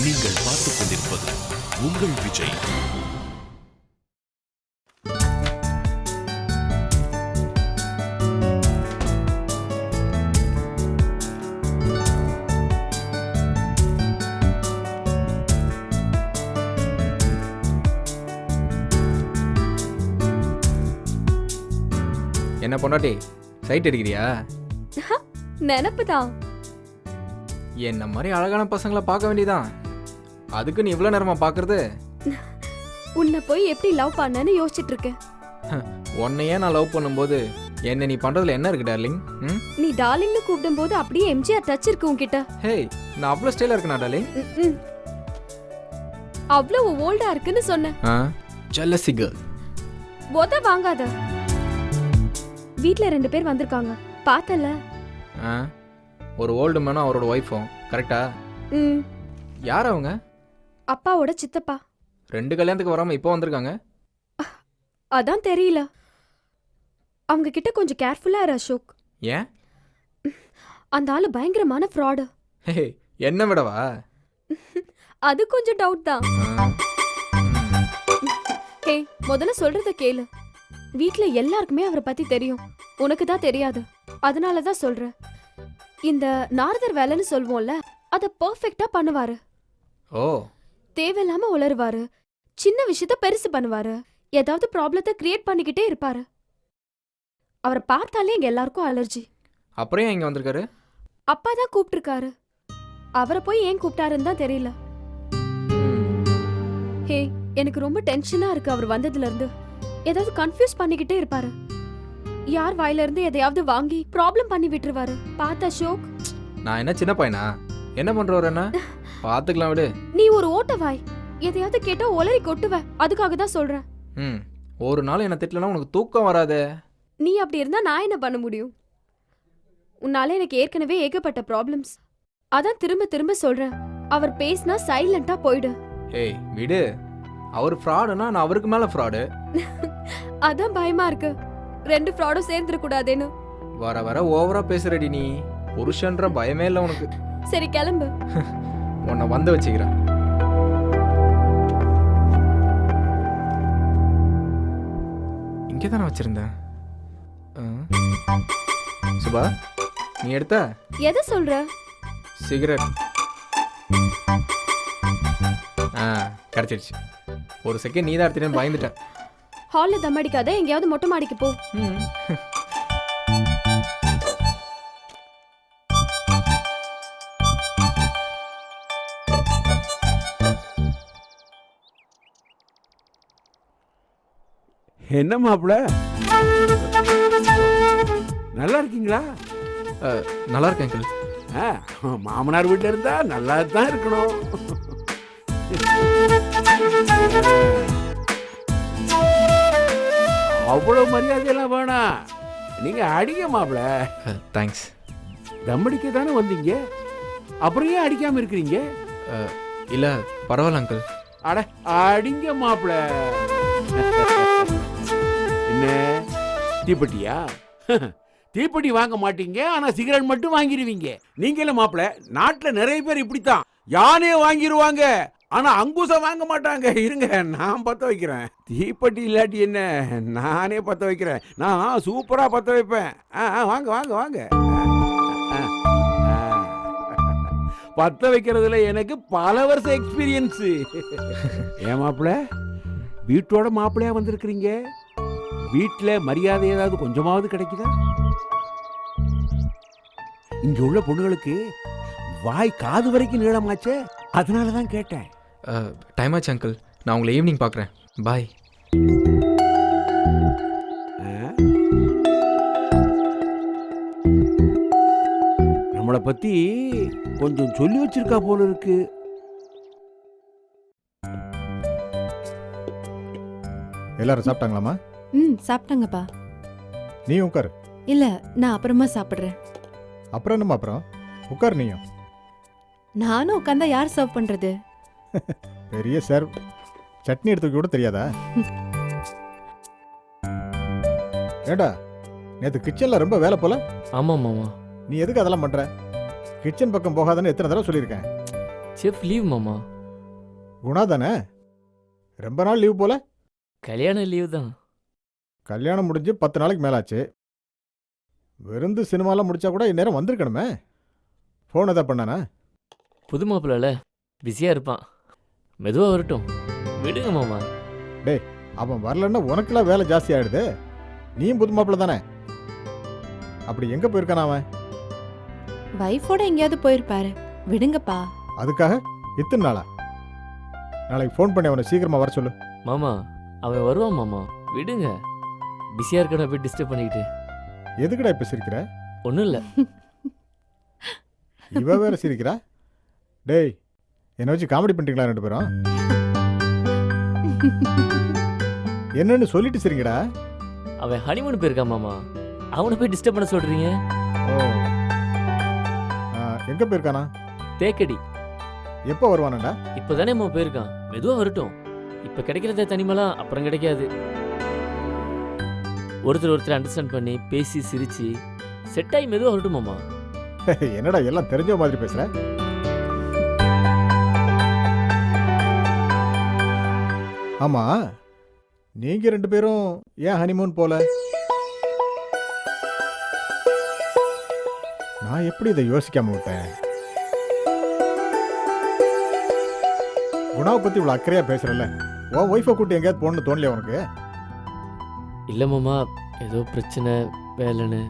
நீங்கள் பார்த்துக் கொண்டிருப்பது உங்கள் விஜய். என்ன பொண்டாட்டி சைட் அடிக்கிறியா? நினப்புதான். என்ன மாதிரி அழகான பசங்களை பார்க்க வேண்டியதான். அதுக்கு நீ இவ்வளோ நேரமா பார்க்கறது? உன்னை போய் எப்படி லவ் பண்ணேன்னு யோசிச்சுட்டு இருக்கேன். உன்னையே நான் லவ் பண்ணும்போது என்ன நீ பண்றதுல என்ன இருக்கு டார்லிங்? நீ டார்லிங்னு கூப்பிடும் போது அப்படியே எம்ஜிஆர் டச் இருக்கு உன்கிட்ட. ஹேய், நான் அவ்வளோ ஸ்டைலா இருக்கேனா டார்லிங்? அவ்வளவு ஓல்டா இருக்குன்னு சொன்னேன். Jealousy girl. போத வாங்காத. வீட்ல 2 பேர் வந்திருக்காங்க, பார்த்தல? ஒரு ஓல்டு மேனும் அவரோட ஒய்ஃபும். கரெக்டா? யார் அவங்க? அப்பாவோட சித்தப்பா. 2 கல்யாணத்துக்கு வராம இப்போ வந்திருக்காங்க. அதான் தெரியல. அவங்க கிட்ட கொஞ்சம் கேர்ஃபுல்லா இரு அசோக். ஏன்? அந்த ஆளு பயங்கரமான ஃப்ராடு. ஹே, என்ன விடவா? அது கொஞ்சம் டவுட் தான். ஹே, முதல்ல சொல்றத கேளு. வீட்ல எல்லாருக்குமே அவரை பத்தி தெரியும், உனக்கு தான் தெரியாது. அதனால தான் சொல்றேன். இந்த நாரதர் வேலைன்னு சொல்வோம்ல, அத பெர்ஃபெக்ட்டா பண்ணுவாரு. ஓ. தேவையில்லாம உளறுவாரு, சின்ன விஷயத்த பெருசு பண்ணுவாரு, ஏதாவது ப்ராப்ளத்தை கிரியேட் பண்ணிக்கிட்டே இருப்பாரு. அவரை பார்த்தாலே எங்க எல்லாருக்கும் அலர்ஜி. அப்புறம் ஏன் இங்க வந்திருக்காரு? அப்பா தான் கூப்பிட்டுருக்காரு. அவரை போய் ஏன் கூப்பிட்டாருன்னு தான் தெரியல. ஹே, எனக்கு ரொம்ப டென்ஷனா இருக்கு அவர் வந்ததுல இருந்து. ஏதாவது கன்ஃபியூஸ் பண்ணிக்கிட்டே இருப்பாரு. யார் வாயில இருந்து எதையாவது வாங்கி ப்ராப்ளம் பண்ணி விட்டுருவாரு. பாத்தா அசோக். நான் என்ன சின்ன பையனா? என்ன பண்றவர் என்ன? பாத்துக்கலாம் விடு. நீ ஒரு ஓட்ட வாய், எதையாவது கேட்டா ஒலரி கொட்டுவ. அதுக்காக தான் சொல்றேன். ஒரு நாள் என்ன திட்டலனா உனக்கு தூக்கம் வராதே. நீ அப்படி இருந்தா நான் என்ன பண்ண முடியும்? உன்னால எனக்கு ஏற்கனவே ஏகப்பட்ட ப்ராப்ளம்ஸ். அதான் திரும்ப திரும்ப சொல்றேன், அவர் பேசினா சைலண்டா போயிடு. ஏய் விடு. அவர் ஃப்ராடுனா நான் அவருக்கு மேல ஃப்ராடு. அதான் பயமா இருக்கு, 2 ஃப்ராடும் சேர்ந்துட கூடாதேன்னு. வர வர ஓவரா பேசுறடி நீ. புருஷன்ற பயமே இல்ல உனக்கு. சரி கிளம்பு. உன்னை வந்து வச்சுக்கிறேன். இங்கதானே வச்சிருந்தேன். சுபா, நீ எடுத்த? எதை சொல்ற? சிகரெட். கிடைச்சிருச்சு. ஒரு செகண்ட் நீ தான் எடுத்துட்டேன்னு பயந்துட்டேன். ஹால்ல தம் அடிக்காத, எங்கேயாவது மொட்டை மாடிக்கு போ. என்ன மாப்பிள்ள, நல்லா இருக்கீங்களா? நல்லா இருக்கேன் அங்கிள். மாமனார் வீட்டில் இருந்தா நல்லா தான் இருக்கணும். அவ்வளவு மரியாதையெல்லாம் வேணாம், நீங்க அடிக்க மாப்பிள்ள. தேங்க்ஸ். தம் அடிக்க தானே வந்தீங்க, அப்புறம் ஏன் அடிக்காம இருக்கிறீங்க? இல்ல பரவாயில்ல அங்கிள். அட அடிங்க மாப்பிள்ள. என்ன தீப்பெட்டியா? தீப்பெட்டி வாங்க மாட்டீங்க, ஆனா சிகரெட் மட்டும் வாங்கிடுவீங்க. நீங்களே மாப்பிள்ள, நாட்டுல நிறைய பேர் இப்படித்தான். யானே வாங்கிடுவாங்க, ஆனா அங்குசம் வாங்க மாட்டாங்க. இருங்க நான் பத்த வைக்கிறேன். தீப்பெட்டி இல்லாட்டி என்ன, நானே பத்த வைக்கிறேன். நான் சூப்பரா பத்த வைப்பேன். வாங்க வாங்க வாங்க. பத்த வைக்கிறதுல எனக்கு பல வருஷம் எக்ஸ்பீரியன்ஸ். ஏன் மாப்பிள்ள, வீட்டோட மாப்பிள்ளையா வந்திருக்கிறீங்க, வீட்டுல மரியாதை ஏதாவது கொஞ்சமாவது கிடைக்குதா? இங்க உள்ள பொண்ணுகளுக்கு வாய் காது வரைக்கும் நீளமாச்சே, அதனாலதான் கேட்டேன். டைம் ஆச்சு அங்கிள், நான் உங்களை ஈவினிங் பார்க்குறேன். பாய். நம்மளை பத்தி கொஞ்சம் சொல்லி வச்சிருக்கா போல இருக்கு. எல்லாரும் சாப்பிட்டாங்களாமா? சாப்பிட்டாங்கப்பா. நீ உட்கார். இல்ல, நான் அப்புறமா சாப்பிடுறேன். அப்புறம் என்னம்மா? அப்புறம் உட்கார். நீயும். நானும் உட்காந்தா யார் சர்வ் பண்றது? பெரிய சார், சட்னி எடுத்துக்க கூட தெரியாதா? ஏடா, நேற்று கிச்சன்ல ரொம்ப வேலை போல. ஆமா மாமா. நீ எதுக்கு அதெல்லாம் பண்ற? கிச்சன் பக்கம் போகாதன்னு எத்தனை தடவை சொல்லியிருக்கேன். செஃப் லீவ் மாமா. குணா தானே? ரொம்ப நாள் லீவ் போல. கல்யாண லீவு தான். கல்யாணம் முடிஞ்சு 10 நாளைக்கு மேலாச்சு. விருந்து சினிமாலாம் முடிச்சா கூட இந்நேரம் வந்திருக்கணுமே. ஃபோன் எதாவது பண்ணானா? புது மாப்பிள்ளல பிஸியாக இருப்பான். மெதுவாக வரட்டும், விடுங்க மாமா. அவன் வரலன்னா உனக்கெல்லாம் வேலை ஜாஸ்தி ஆயிடுது. நீயும் புது மாப்பிள்ள தானே? அப்படி எங்க போயிருக்கானா அவன்? வைஃபோட எங்கேயாவது போயிருப்பாரு. விடுங்கப்பா. அதுக்காக இத்தனை நாளா? நாளைக்கு ஃபோன் பண்ணி அவனை சீக்கிரமா வர சொல்லு. மாமா அவன் வருவான் மாமா, விடுங்க. பிஸியாக இருக்கணும், போய் டிஸ்டர்ப் பண்ணிக்கிட்டு. எதுக்குடா இப்ப சிரிக்கிற? ஒன்றும் இல்லை. இவ வேற சிரிக்கிறா. டேய், என்ன வச்சு காமெடி பண்ணிட்டீங்களா ரெண்டு பேரும்? என்னன்னு சொல்லிட்டு சிரிங்கடா. அவன் ஹனிமூன் போயிருக்கான் மாமா, அவனை போய் டிஸ்டர்ப் பண்ண சொல்கிறீங்க? ஓ, எங்க போயிருக்கானா? தேக்கடி. எப்போ வருவானடா? இப்போ தானே மாமா போயிருக்கான், மெதுவாக வரட்டும். இப்போ கிடைக்கிறத தனிமலாம் அப்புறம் கிடைக்காது. ஒருத்தர் அண்டர்ஸ்டாண்ட் பண்ணி பேசி சிரிச்சு செட் ஆகி மெதுவாக வரட்டும் மாமா. என்னடா எல்லாம் தெரிஞ்ச மாதிரி பேசுற? ஆமா, நீங்க ரெண்டு பேரும் ஏன் ஹனிமூன் போல? நான் எப்படி இதை யோசிக்காம விட்டேன்? குணாவை பத்தி இவ்வளவு அக்கறையா பேசுறல, உன் ஒய்ஃபை கூட்டி எங்கேயாவது போகணும்னு தோணலையா உனக்கு? இல்லை மாமா, ஏதோ பிரச்சனை வேலைன்னு.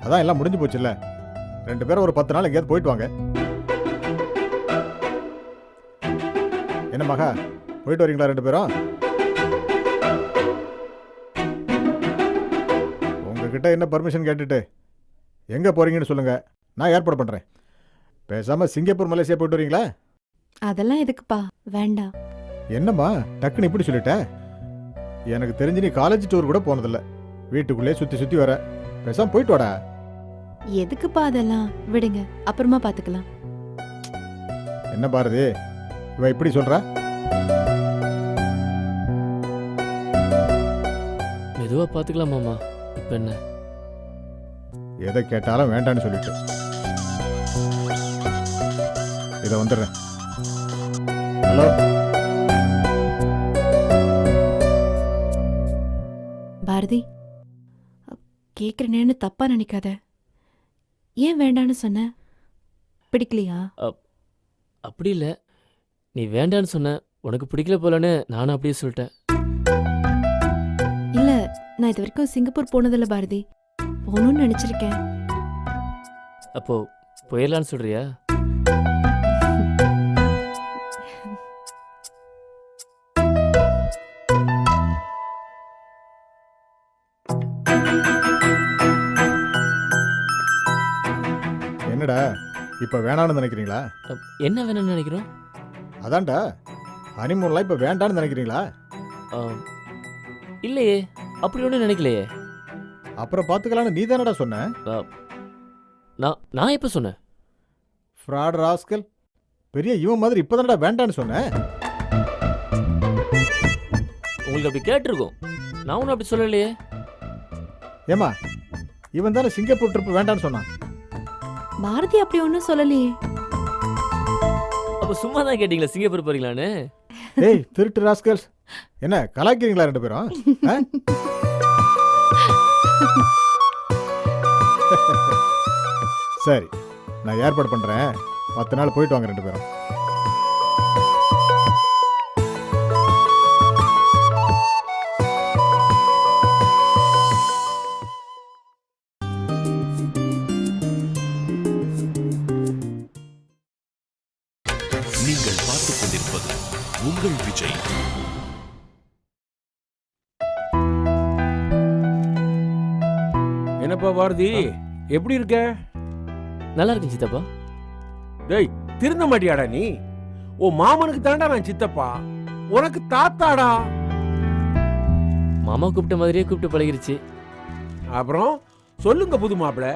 அதான் எல்லாம் முடிஞ்சு போச்சுல்ல. ரெண்டு பேரும் ஒரு 10 நாள் எங்கேயாவது போயிட்டு வாங்க. என்ன மகா, போயிட்டு வரீங்களா ரெண்டு பேரும்? உங்ககிட்ட என்ன பர்மிஷன் கேட்டுட்டு எங்க போறீங்கன்னு சொல்லுங்க, நான் ஏற்பாடு பண்றேன். பேசாம சிங்கப்பூர் மலேசியா போயிட்டு வரீங்களா? அதெல்லாம் எதுக்குப்பா, வேண்டாம். என்னம்மா டக்குன்னு இப்படி சொல்லிட்ட? எனக்கு தெரிஞ்சு நீ காலேஜ் டூர் கூட போனதில்ல, வீட்டுக்குள்ளே சுத்தி சுத்தி வர. பேசாம போயிட்டு வாடா. எதுக்குப்பா அதெல்லாம், விடுங்க, அப்புறமா பாத்துக்கலாம். என்ன பாரதி, இவ இப்படி சொல்றா? மெதுவாக பார்த்துக்கலாம் மாமா. இப்போ என்ன? எதை கேட்டாலும் வேண்டான்னு சொல்லிட்டு இதை வந்துடுறேன். ஹலோ பாரதி, கேக்குறேன்னு தப்பா நினைக்காத. ஏன் வேண்டான்னு சொன்ன? பிடிக்கலையா? அப்படி இல்லை, நீ வேண்டான்னு சொன்ன, உனக்கு பிடிக்கல போலன்னு நானும் அப்படியே சொல்லிட்டேன். இல்ல, நான் இது வரைக்கும் சிங்கப்பூர் போனதில்ல பாரதி, போகணும்னு நினைச்சிருக்கேன். அப்போ போயிடலான்னு சொல்றியா? என்னடா இப்ப வேணான்னு நினைக்கிறீங்களா? என்ன வேணும்னு நினைக்கிறோம்? அதான்டா, ஹனிமூன்லாம் இப்ப வேண்டான்னு நினைக்கிறீங்களா? இல்லையே, அப்படி ஒன்றும் நினைக்கலையே. அப்புறம் பாத்துக்கலான்னு நீ தானடா சொன்ன. நான் எப்போ சொன்னேன்? ஃப்ராட் ராஸ்கல், பெரிய இவன் மாதிரி இப்பதானடா வேண்டான்னு சொன்னேன். உங்களுக்கு அப்படி கேட்டிருக்கோம், நான் ஒன்றும் அப்படி சொல்லலையே. ஏமா, இவன் தானே சிங்கப்பூர் ட்ரிப் வேண்டான்னு சொன்னான். பாரதி அப்படி ஒன்னும் சொல்லலையே. அப்போ சும்மா தான் கேட்டீங்களா சிங்கப்பூர் போறீங்களான்னு? ஏய் திருட்டு ராஸ்கல்ஸ், என்ன கலாய்க்கிறீங்களா ரெண்டு பேரும்? சரி, நான் ஏற்பாடு பண்றேன். 10 நாள் போயிட்டு வாங்க ரெண்டு பேரும். நீங்கள் பார்த்துக் கொண்டிருப்பது உங்கள் விஜய். என்னப்பா பாரதி, எப்படி இருக்க? நல்லா இருக்கு சித்தப்பா. டேய், திருந்த மாட்டியாடா நீ? ஓ மாமனுக்கு தாண்டா நான் சித்தப்பா, உனக்கு தாத்தாடா. மாமா கூப்பிட்ட மாதிரியே கூப்பிட்டு பழகிருச்சு. அப்புறம் சொல்லுங்க புது மாப்பிள்ள,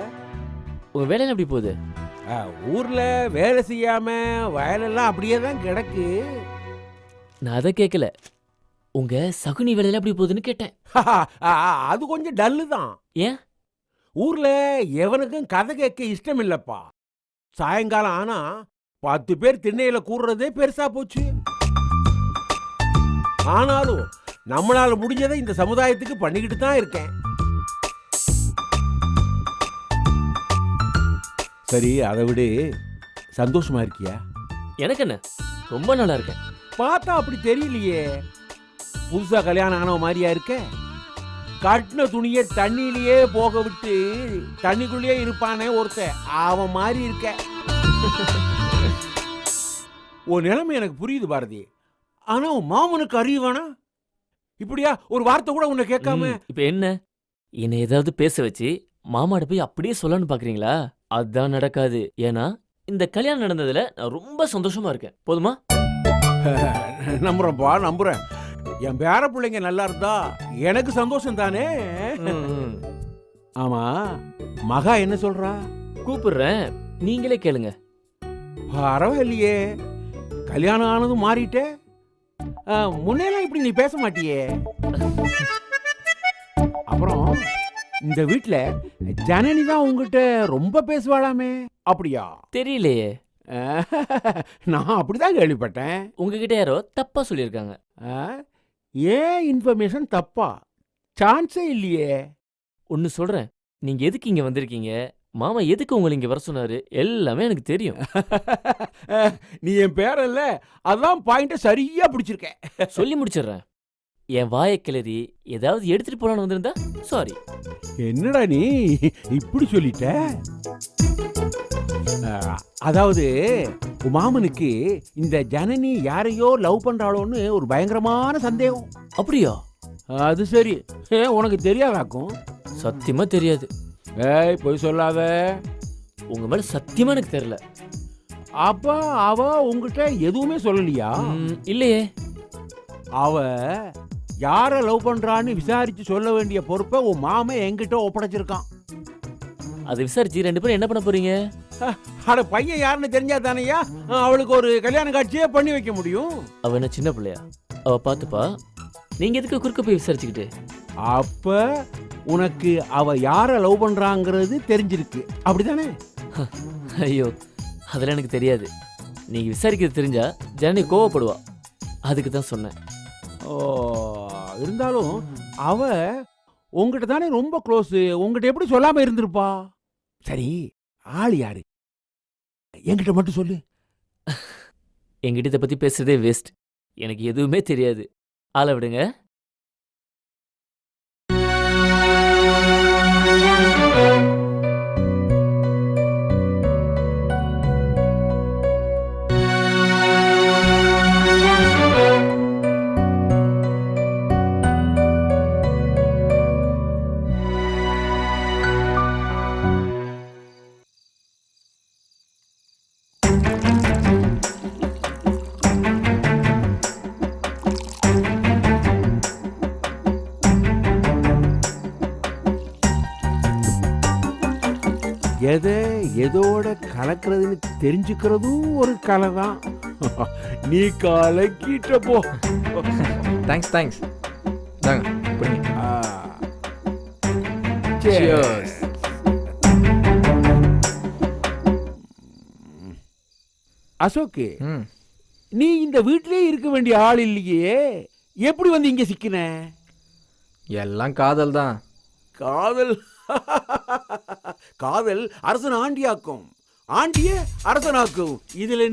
உங்க வேலையில எப்படி போகுது? ஊர்ல வேலை செய்யாம வயலெல்லாம் அப்படியே தான் கிடக்கு. நான் அதை கேட்கல, உங்க சகுனி வேலையில எப்படி போகுதுன்னு கேட்டேன். அது கொஞ்சம் டல்லு தான். ஏன்? ஊர்ல எவனுக்கும் கதை கேட்க இஷ்டம் இல்லப்பா. சாயங்காலம் ஆனா 10 பேர் திண்ணையில கூடுறதே பெருசா போச்சு. ஆனாலும் நம்மளால முடிஞ்சதை இந்த சமுதாயத்துக்கு பண்ணிக்கிட்டு தான் இருக்கேன். சரி, அதை விடு, சந்தோஷமா இருக்கியா? எனக்கு என்ன, ரொம்ப நல்லா இருக்கேன். பார்த்தா அப்படி தெரியலையே. புதுசா கல்யாணம் ஆனவ மாதிரியா இருக்க? கட்டின துணியை தண்ணியிலேயே போக விட்டு தண்ணிக்குள்ளேயே இருப்பானே ஒருத்தன், அவன் மாதிரி இருக்க. உன் நிலைமை எனக்கு புரியுது பாரதி. ஆனா உன் மாமனுக்கு அறிவு வேணா? இப்படியா ஒரு வார்த்தை கூட உன்னை கேட்காம? இப்ப என்ன, என்னை ஏதாவது பேச வச்சு மாமாட்ட போய் அப்படியே சொல்லணும்னு பாக்குறீங்களா? அதான் நடக்காது. ஏன்னா இந்த கல்யாணம் நடந்ததுல நான் ரொம்ப சந்தோஷமா இருக்கேன். போதுமா? நம்புறேன்ப்பா, நம்புறேன். என் பேர பிள்ளைங்க நல்லா இருந்தா எனக்கு சந்தோஷம் தானே. ஆமா, மகா என்ன சொல்றா? கூப்பிடுறேன், நீங்களே கேளுங்க. பரவாயில்லையே, கல்யாணம் ஆனதும் மாறிட்டே. முன்னெல்லாம் இப்படி நீ பேச மாட்டியே. அப்புறம் இந்த வீட்ல ஜனனி தான் உங்ககிட்ட ரொம்ப பேசுவாளாமே, அப்படியா? தெரியலையே, நான் அப்படிதான் கேள்விப்பட்டேன். உங்ககிட்ட யாரோ தப்பா சொல்லியிருக்காங்க. ஏன் இன்ஃபர்மேஷன் தப்பா? சான்ஸே இல்லையே. ஒன்னு சொல்றேன், நீங்க எதுக்கு இங்க வந்திருக்கீங்க, மாமா எதுக்கு உங்களை இங்க வர சொன்னாரு, எல்லாமே எனக்கு தெரியும். நீ என் பேரல்ல, அதான் பாயிண்ட சரியா பிடிச்சிருக்க. சொல்லி முடிச்சிடுறேன். என் வாயை கிளறி ஏதாவது எடுத்துட்டு போலான்னு வந்திருந்தா சாரி. என்னடா நீ இப்படி சொல்லிட்ட? அதாவது உன் மாமனுக்கு இந்த ஜனனி யாரையோ லவ் பண்றாளோன்னு ஒரு பயங்கரமான சந்தேகம். அப்படியா? அது சரி, உனக்கு தெரியாதாக்கும்? சத்தியமா தெரியாது. ஏய், போய் சொல்லாத. உங்க மேல சத்தியமா எனக்கு தெரியல. அப்ப அவ உங்ககிட்ட எதுவுமே சொல்லலையா? இல்லையே. அவ யார லவ் பண்றான்னு விசாரிச்சு சொல்ல வேண்டிய பொறுப்பை உன் மாமன் என்கிட்ட ஒப்படைச்சிருக்கான். அதை விசாரிச்சு 2 பேரும் என்ன பண்ண போறீங்க? அட, பையன் யாருன்னு தெரிஞ்சா தானையா அவளுக்கு ஒரு கல்யாண காட்சியே பண்ணி வைக்க முடியும். அவ என்ன சின்ன பிள்ளையா? அவ பாத்துப்பா. நீங்க எதுக்கு குறுக்க போய் விசாரிச்சுக்கிட்டு? அப்ப உனக்கு அவ யார லவ் பண்றாங்கிறது தெரிஞ்சிருக்கு, அப்படிதானே? ஐயோ, அதெல்லாம் எனக்கு தெரியாது. நீங்க விசாரிக்கிறது தெரிஞ்சா ஜனனி கோவப்படுவா. அதுக்கு தான் சொன்னேன். ஓ, இருந்தாலும் அவ உங்ககிட்ட தானே ரொம்ப க்ளோஸ். உங்ககிட்ட எப்படி சொல்லாம இருந்திருப்பா? சரி, ஆள் யாரு? என்கிட்ட மட்டும் சொல்லு. என்கிட்ட இதை பத்தி பேசுறதே வேஸ்ட். எனக்கு எதுவுமே தெரியாது. ஆளை விடுங்க. எதை எதோட கலக்கிறதுன்னு தெரிஞ்சுக்கிறதும் ஒரு கலை தான். நீ கலக்கிட்ட போ. Thanks thanks. தாங்க புரியுங்க. Cheers. அசோக்கு, நீ இந்த வீட்டிலே இருக்க வேண்டிய ஆள் இல்லையே, எப்படி வந்து இங்க சிக்கின? எல்லாம் காதல் தான். காதல்? காதல் அரசன் ஆண்டியாக்கும், ஆண்டிய அரசனாக்கும். இதுல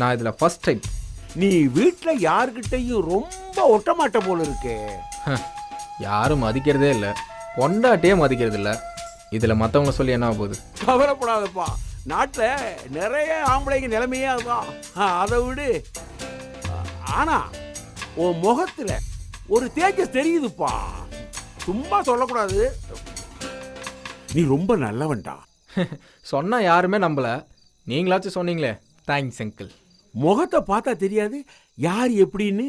நான் இதில் ஃபர்ஸ்ட் டைம். நீ வீட்டுல யாருக்கிட்டையும் ரொம்ப ஒட்ட மாட்ட போல இருக்கு. யாரும் மதிக்கிறதே இல்லை, பொண்டாட்டியே மதிக்கிறது இல்லை. இதில் மற்றவங்க சொல்லி என்ன போகுது? கவலைப்படாதப்பா, நாட்டுல நிறைய ஆம்பளைங்க நிலைமையே அதுதான். அதை விடு. ஆனா உன் முகத்துல ஒரு தேஜஸ் தெரியுதுப்பா. சும்மா சொல்லக்கூடாது. நீ ரொம்ப நல்லவன்டா. சொன்னா யாருமே நம்பல, நீங்களாச்சும் சொன்னீங்களே. Thanks uncle. முகத்தை பார்த்தா தெரியாது யார் எப்படின்னு.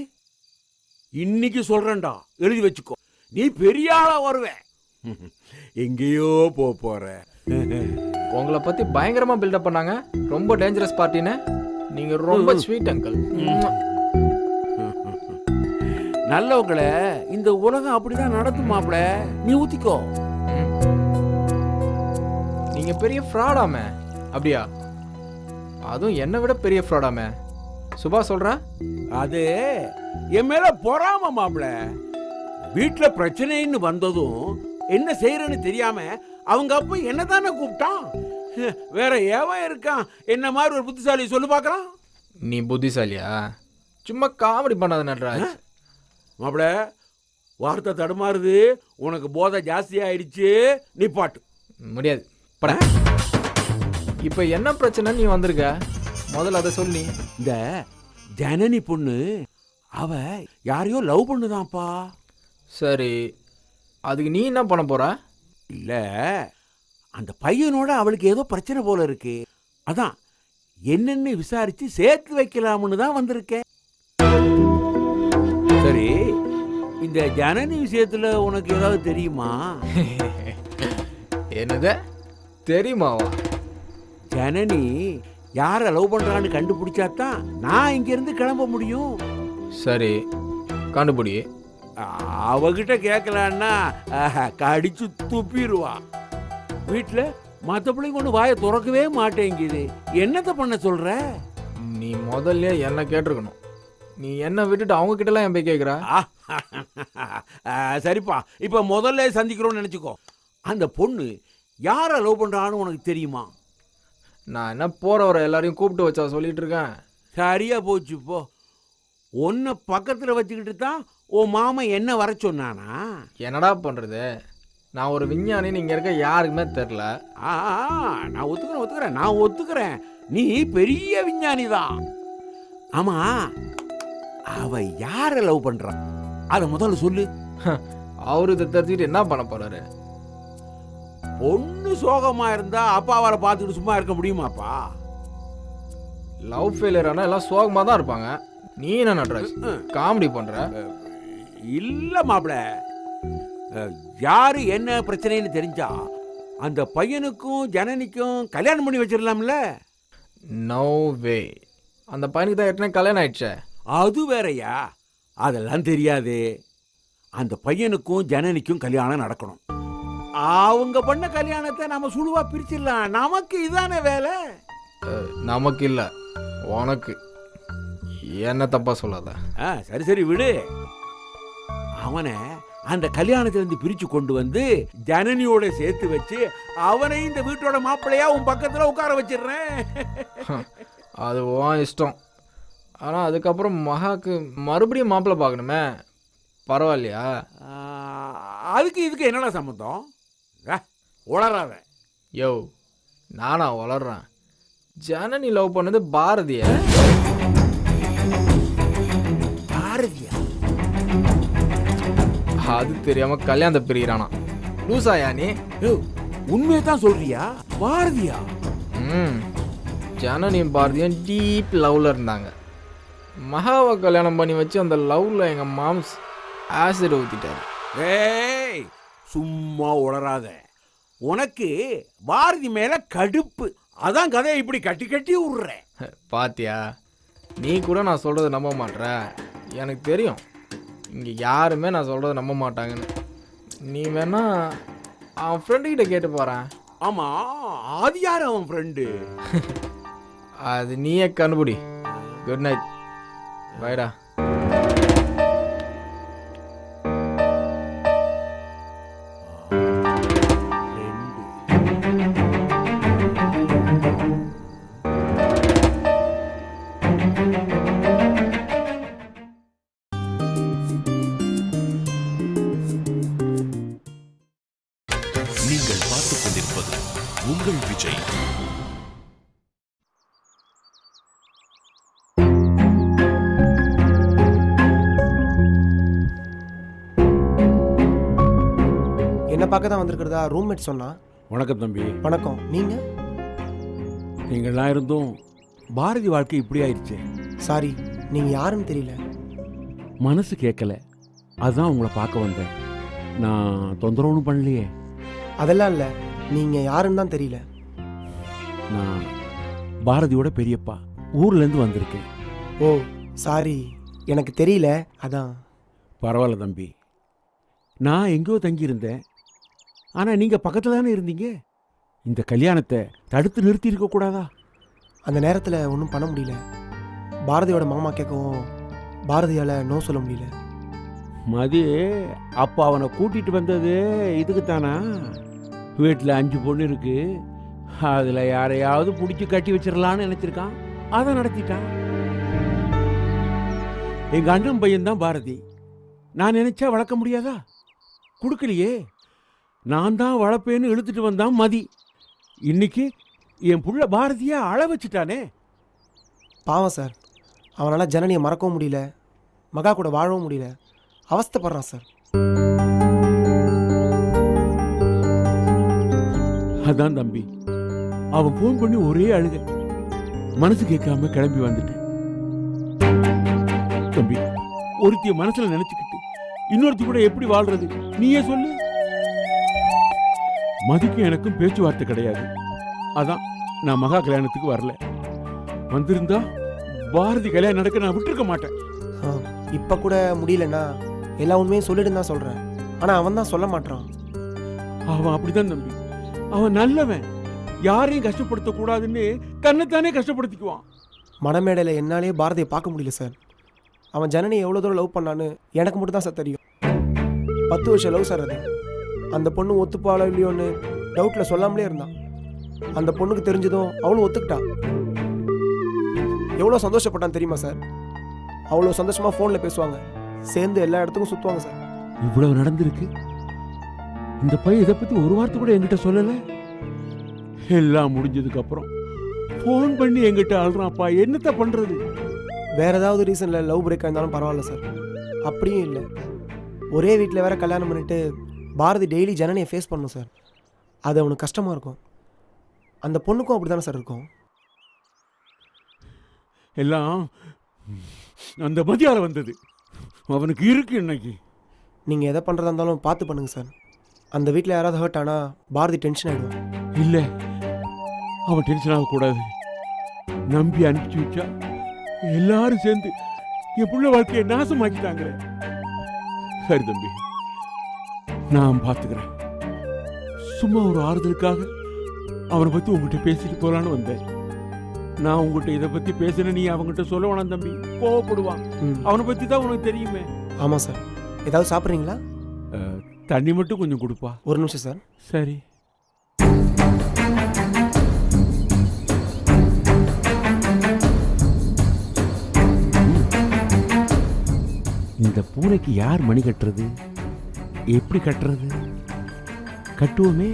இன்னைக்கு சொல்றேன்டா, எழுதி வச்சுக்கோ. நீ பெரிய ஆளா வருவ, எங்கேயோ போற. உங்களை பத்தி பயங்கரமா பில்டப் பண்ணாங்க, ரொம்ப டேஞ்சரஸ் பார்ட்டின்னு. நீங்க ரொம்ப ஸ்வீட் அங்கிள். நல்லவங்களை இந்த உலகம் அப்படிதான் நடத்தும் மாப்ள. நீ ஊத்திக்கோ. நீங்க பெரிய ஃப்ராடாமே. அப்படியா? அதுவும் என்னை விட பெரிய ஃப்ராடாமே. சுபா சொல்றா? அது என் மேல பொறாம மாப்பிள. வீட்டுல பிரச்சனைன்னு வந்ததும் என்ன செய்யறேன்னு தெரியாம அவங்க அப்பா என்ன தானே கூப்பிட்டான். வேற ஏவன் இருக்கான் என்ன மாதிரி ஒரு புத்திசாலி சொல்லு பார்க்கலாம். நீ புத்திசாலியா? சும்மா காமெடி பண்ணாத நட்ராஜ். மாப்பிள வார்த்தை தடுமாறுது. உனக்கு போதை ஜாஸ்தி ஆயிடுச்சு. நீ பாட்டு முடியாது பட. இப்போ என்ன பிரச்சனை நீ வந்திருக்க? முதல்ல அதை சொல்லி. இந்த ஜனனி பொண்ணு அவ யாரையோ லவ் பண்ணுதான்ப்பா. சரி, அதுக்கு நீ என்ன பண்ண போற? இல்ல அந்த பையனோட அவளுக்கு ஏதோ பிரச்சனை போல இருக்கு. அதான் என்னன்னு விசாரிச்சு சேர்த்து வைக்கலாம்னு தான் வந்திருக்கேன். சரி, இந்த ஜனனி விஷயத்துல உனக்கு ஏதாவது தெரியுமா? என்னது தெரியுமாவா? ஜனனி யார லவ் பண்றான்னு கண்டுபிடிச்சாதான் நான் இங்க இருந்து கிளம்ப முடியும். சரி, கண்டுபிடி. அவகிட்ட கேட்கலான்னா கடிச்சு துப்பிடுவா. வீட்டுல மற்ற பிள்ளைங்க ஒன்று வாயை திறக்கவே மாட்டேங்குது. என்னத்த பண்ண சொல்ற? நீ முதல்ல என்ன கேட்டிருக்கணும். நீ என்ன விட்டுட்டு அவங்க கிட்டலாம் என் போய் கேட்குறா? சரிப்பா, இப்ப முதல்ல சந்திக்கிறோம்னு நினைச்சுக்கோ. அந்த பொண்ணு யார லவ் பண்றான்னு உனக்கு தெரியுமா? நான் என்ன போறவர எல்லாரையும் கூப்பிட்டு வச்சா சொல்லிட்டு இருக்கேன். சரியா போச்சு. போ, உன்னை பக்கத்துல வச்சுக்கிட்டு தான் உன் மாமன் என்ன வர சொன்னானா? என்னடா பண்றது? நான் ஒரு விஞ்ஞானின்னு இங்க இருக்க யாருக்குமே தெரில. நான் ஒத்துக்கிறேன். நீ பெரிய விஞ்ஞானி தான். ஆமா, அவ யார லவ் பண்றான் அத முதல்ல சொல்லு. அவரு இதை தெரிஞ்சுக்கிட்டு என்ன பண்ண போறாரு? பொண்ணு சோகமா இருந்தா அப்பா அவரை பார்த்துக்கிட்டு சும்மா இருக்க முடியுமாப்பா? லவ் ஃபெயிலியர் ஆனா எல்லாம் சோகமா தான் இருப்பாங்க. நீ என்ன நட்ராஜ் காமெடி பண்ற? இல்ல மாப்பிள, யாரு என்ன பிரச்சனைன்னு தெரிஞ்சா அந்த பையனுக்கும் ஜனனிக்கும் கல்யாணம் பண்ணி வச்சிடலாம்ல. நோ வே. அந்த பையனுக்கு தான் ஏற்கனவே கல்யாணம் ஆயிடுச்சே. அது வேறயா? அதெல்லாம் தெரியாது. அந்த பையனுக்கும் ஜனனிக்கும் கல்யாணம் நடக்கணும். அவங்க பண்ண கல்யாணத்தை நம்ம சுழுவா பிரிச்சிடலாம். நமக்கு இதானே வேலை. நமக்கு இல்ல, உனக்கு. என்ன தப்பா சொல்லாத. சரி விடு. அவனை அந்த கல்யாணத்திலிருந்து பிரிச்சு கொண்டு வந்து ஜனனியோட சேர்த்து வச்சு அவனை இந்த வீட்டோட மாப்பிள்ளையா உன் பக்கத்துல உட்கார வச்சிடுறேன். அது உன் இஷ்டம். ஆனா அதுக்கப்புறம் மகாக்கு மறுபடியும் மாப்பிள்ளை பார்க்கணுமே. பரவாயில்லையா? அதுக்கு இதுக்கு என்னடா சம்பந்தம்? உளறாத. யோ, நானா வளர்றேன்? ஜனனி லவ் பண்ணது பாரதிய. பாரதியா? அது தெரியாம கல்யாணத்தை பிரிகிறானா? லூசாயா நீ? உண்மையை தான் சொல்றியா? பாரதியா? ஜனனியும் பாரதியும் டீப் லவ்ல இருந்தாங்க. மகாவை கல்யாணம் பண்ணி வச்சு அந்த லவ்ல எங்க மாம்ஸ் ஆசிட் ஊத்திட்டாரு. ஏய், சும்மா உளறாத. உனக்கு பாரதி மேல கடுப்பு. அதான் கதையை இப்படி கட்டி கட்டி விடுற. பாத்தியா, நீ கூட நான் சொல்றதை நம்ப மாட்ற. எனக்கு தெரியும் இங்க யாருமே நான் சொல்றதை நம்ப மாட்டாங்கன்னு. நீ வேணா அவன் ஃப்ரெண்டு கிட்ட கேட்டு போறேன். ஆமா, அது யார் அவன் ஃப்ரெண்டு? அது நீயே கண்டுபிடி. Good night. பைடா. நீங்கள் பார்த்துக் கொண்டிருப்பது உங்கள் விஜய். என்ன பார்க்க தான் வந்திருக்கிறதா ரூம்மேட் சொன்னா. வணக்கம் தம்பி. வணக்கம். நீங்கள்லாம் இருந்தும் பாரதி வாழ்க்கை இப்படி ஆயிடுச்சு. சாரி, நீங்க யாருன்னு தெரியல. மனசு கேட்கல, அதுதான் உங்களை பார்க்க வந்தேன். நான் தொந்தரவு பண்ணலையே? அதெல்லாம் இல்லை, நீங்க யாருன்னு தான் தெரியல. நான் பாரதியோட பெரியப்பா, ஊர்ல இருந்து வந்திருக்கேன். ஓ சாரி, எனக்கு தெரியல, அதான். பரவாயில்ல தம்பி, நான் எங்கேயோ தங்கியிருந்தேன். ஆனால் நீங்கள் பக்கத்தில் தானே இருந்தீங்க. இந்த கல்யாணத்தை தடுத்து நிறுத்தி இருக்க கூடாதா? அந்த நேரத்தில் ஒன்றும் பண்ண முடியல. பாரதியோட மாமா கேட்கவும் பாரதியால் நோ சொல்ல முடியல. மதி அப்போ அவனை கூட்டிட்டு வந்தது இதுக்கு தானா? வீட்டில் 5 பொண்ணு இருக்கு, அதில் யாரையாவது பிடிச்சி கட்டி வச்சிடலான்னு நினச்சிருக்கான், அதை நடத்திட்டான். எங்கள் அண்ணன் பையன்தான் பாரதி. நான் நினைச்சா வளர்க்க முடியாதா? கொடுக்கலையே. நான் தான் வளர்ப்பேன்னு இழுத்துட்டு வந்தான் மதி. இன்னைக்கு என் புள்ள பாரதியா அழ வச்சுட்டானே. பாவம் சார், அவனால் ஜனனியை மறக்கவும் முடியல, மகா கூட வாழவும் முடியல, அவஸ்தைப்படுறான் சார். அதான் தம்பி, அவன் ஃபோன் பண்ணி ஒரே அழுக, மனசு கேட்காம கிளம்பி வந்துட்டேன். தம்பி, ஒருத்திய மனசுல நினைச்சுக்கிட்டு இன்னொருத்தி கூட எப்படி வாழ்றது நீயே சொல்லு. மதிக்கும் எனக்கும் பேச்சுவார்த்தை கிடையாது. அதான் நான் மகா கல்யாணத்துக்கு வரல. வந்திருந்தா பாரதி கல்யாணம் நடக்க நான் விட்டுருக்க மாட்டேன். இப்போ கூட முடியலன்னா எல்லா உண்மையும் சொல்லிடுன்னு தான் சொல்கிறேன். ஆனால் அவன் தான் சொல்ல மாட்டான். அவன் அப்படிதான் தம்பி, அவன் நல்லவன். யாரையும் கஷ்டப்படுத்த கூடாதுன்னு தன்னைத்தானே கஷ்டப்படுத்திக்குவான். மணமேடையில் என்னாலே பாரதியை பார்க்க முடியல சார். அவன் ஜனனி எவ்வளோ தூரம் லவ் பண்ணான்னு எனக்கு மட்டும் தான் சார் தெரியும். 10 வருஷம் லவ் சார் அது. அந்த பொண்ணு ஒத்துப்பாளோ இல்லையோன்னு டவுட்டில் சொல்லாமலே இருந்தான். அந்த பொண்ணுக்கு தெரிஞ்சதும் அவளும் ஒத்துக்கிட்டான். எவ்வளோ சந்தோஷப்பட்டான் தெரியுமா சார்? அவ்வளோ சந்தோஷமாக ஃபோனில் பேசுவாங்க, சேர்ந்து எல்லா இடத்துக்கும் சுற்றுவாங்க சார். இவ்வளவு நடந்திருக்கு, இந்த பையன் இதை பத்தி ஒரு வார்த்தை கூட என்கிட்ட சொல்லல. எல்லாம் முடிஞ்சதுக்கு அப்புறம் ஃபோன் பண்ணி என்கிட்ட அழுறான்ப்பா. என்னத்த பண்றது? வேற ஏதாவது ரீசனில் லவ் பிரேக் இருந்தாலும் பரவாயில்ல சார். அப்படியும் இல்லை, ஒரே வீட்டில் வேற கல்யாணம் பண்ணிட்டு பாரதி டெய்லி ஜனனியை ஃபேஸ் பண்ணும் சார். அது அவனுக்கு கஷ்டமாக இருக்கும். அந்த பொண்ணுக்கும் அப்படி தானே சார் இருக்கும். எல்லாம் அந்த மதியால வந்தது. அவனுக்கு இருக்கு இன்னைக்கு. நீங்கள் எதை பண்ணுறதா இருந்தாலும் பார்த்து பண்ணுங்க சார். அந்த வீட்டில் யாராவது ஹர்ட் ஆனால் பாரதி டென்ஷன் ஆகிடும். இல்ல, அவன் டென்ஷன் ஆகக்கூடாது. நம்பி அனுப்பிச்சு வச்சா எல்லாரும் சேர்ந்து என் புள்ள வாழ்க்கையை நாசமாக்கிட்டாங்களே. சரி தம்பி, நான் பார்த்துக்கிறேன். சும்மா ஒரு ஆறுதலுக்காக அவனை பத்தி உங்ககிட்ட பேசிட்டு போலான்னு வந்தேன். நான் உங்ககிட்ட இதை பத்தி பேசின நீ அவங்ககிட்ட சொல்ல வேணாம் தம்பி, கோவப்படுவான். அவனை பத்தி தான் உனக்கு தெரியுமே. ஆமாம் சார். ஏதாவது சாப்பிட்றீங்களா? தண்ணி மட்டும் கொஞ்சம் கொடுப்பா. ஒரு நிமிஷம் சார். சரி. இந்த பூனைக்கு யார் மணி கட்டுறது? எப்படி கட்டுறது? கட்டுவோமே.